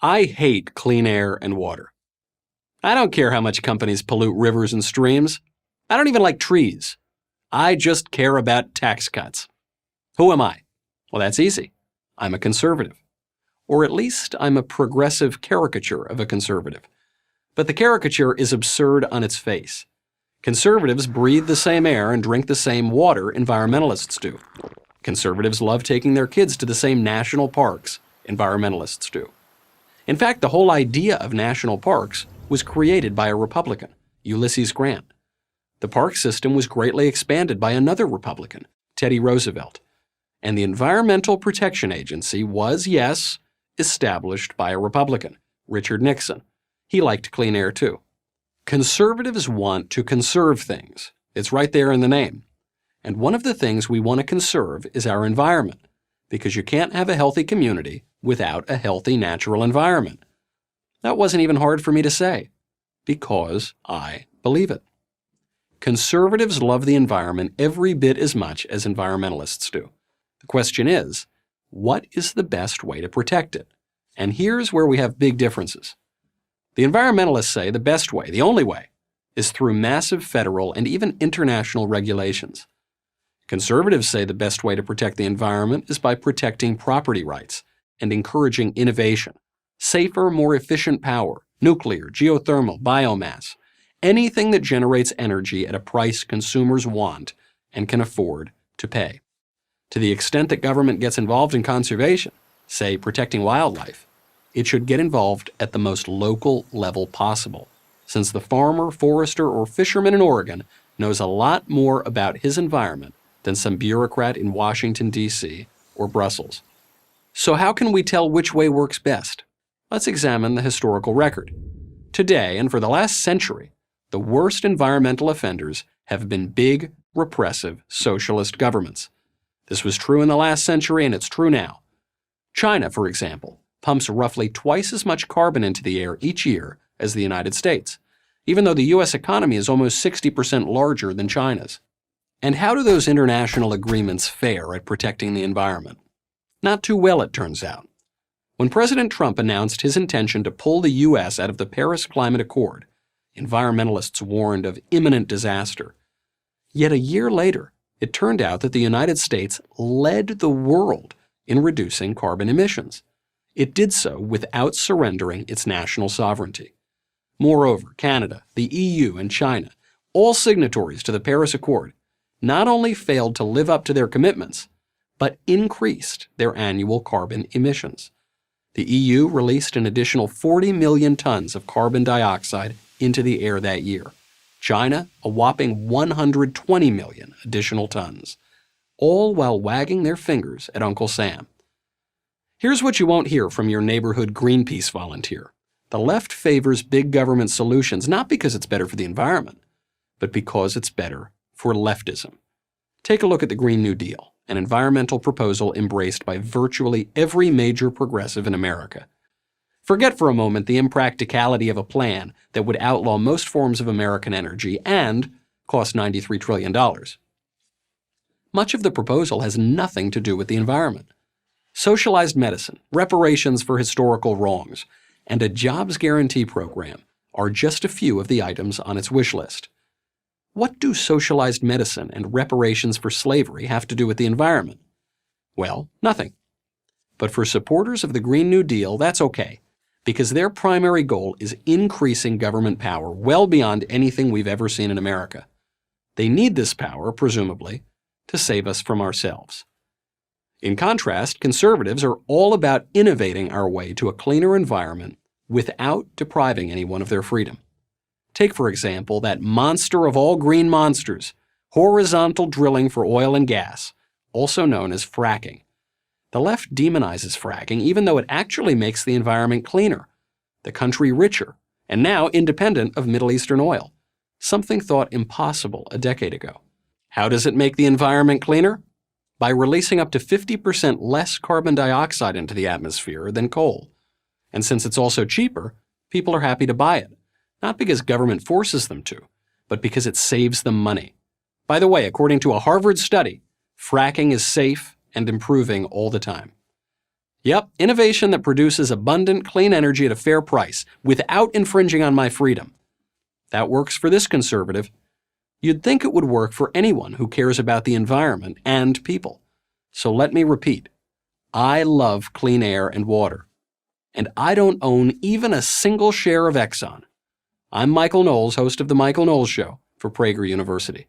I hate clean air and water. I don't care how much companies pollute rivers and streams. I don't even like trees. I just care about tax cuts. Who am I? Well, that's easy. I'm a conservative. Or at least I'm a progressive caricature of a conservative. But the caricature is absurd on its face. Conservatives breathe the same air and drink the same water environmentalists do. Conservatives love taking their kids to the same national parks environmentalists do. In fact, the whole idea of national parks was created by a Republican, Ulysses Grant. The park system was greatly expanded by another Republican, Teddy Roosevelt. And the Environmental Protection Agency was, yes, established by a Republican, Richard Nixon. He liked clean air too. Conservatives want to conserve things. It's right there in the name. And one of the things we want to conserve is our environment, because you can't have a healthy community without a healthy natural environment. That wasn't even hard for me to say, because I believe it. Conservatives love the environment every bit as much as environmentalists do. The question is, what is the best way to protect it? And here's where we have big differences. The environmentalists say the best way, the only way, is through massive federal and even international regulations. Conservatives say the best way to protect the environment is by protecting property rights and encouraging innovation, safer, more efficient power, nuclear, geothermal, biomass, anything that generates energy at a price consumers want and can afford to pay. To the extent that government gets involved in conservation, say protecting wildlife, it should get involved at the most local level possible, since the farmer, forester, or fisherman in Oregon knows a lot more about his environment than some bureaucrat in Washington, D.C. or Brussels. So how can we tell which way works best? Let's examine the historical record. Today, and for the last century, the worst environmental offenders have been big, repressive, socialist governments. This was true in the last century, and it's true now. China, for example, pumps roughly twice as much carbon into the air each year as the United States, even though the U.S. economy is almost 60% larger than China's. And how do those international agreements fare at protecting the environment? Not too well, it turns out. When President Trump announced his intention to pull the U.S. out of the Paris Climate Accord, environmentalists warned of imminent disaster. Yet a year later, it turned out that the United States led the world in reducing carbon emissions. It did so without surrendering its national sovereignty. Moreover, Canada, the EU, and China, all signatories to the Paris Accord, not only failed to live up to their commitments, but increased their annual carbon emissions. The EU released an additional 40 million tons of carbon dioxide into the air that year. China, a whopping 120 million additional tons, all while wagging their fingers at Uncle Sam. Here's what you won't hear from your neighborhood Greenpeace volunteer. The left favors big government solutions not because it's better for the environment, but because it's better for leftism. Take a look at the Green New Deal, an environmental proposal embraced by virtually every major progressive in America. Forget for a moment the impracticality of a plan that would outlaw most forms of American energy and cost $93 trillion. Much of the proposal has nothing to do with the environment. Socialized medicine, reparations for historical wrongs, and a jobs guarantee program are just a few of the items on its wish list. What do socialized medicine and reparations for slavery have to do with the environment? Well, nothing. But for supporters of the Green New Deal, that's okay, because their primary goal is increasing government power well beyond anything we've ever seen in America. They need this power, presumably, to save us from ourselves. In contrast, conservatives are all about innovating our way to a cleaner environment without depriving anyone of their freedom. Take, for example, that monster of all green monsters, horizontal drilling for oil and gas, also known as fracking. The left demonizes fracking even though it actually makes the environment cleaner, the country richer, and now independent of Middle Eastern oil, something thought impossible a decade ago. How does it make the environment cleaner? By releasing up to 50% less carbon dioxide into the atmosphere than coal. And since it's also cheaper, people are happy to buy it, not because government forces them to, but because it saves them money. By the way, according to a Harvard study, fracking is safe and improving all the time. Yep, innovation that produces abundant, clean energy at a fair price without infringing on my freedom. That works for this conservative. You'd think it would work for anyone who cares about the environment and people. So let me repeat. I love clean air and water. And I don't own even a single share of Exxon. I'm Michael Knowles, host of The Michael Knowles Show for Prager University.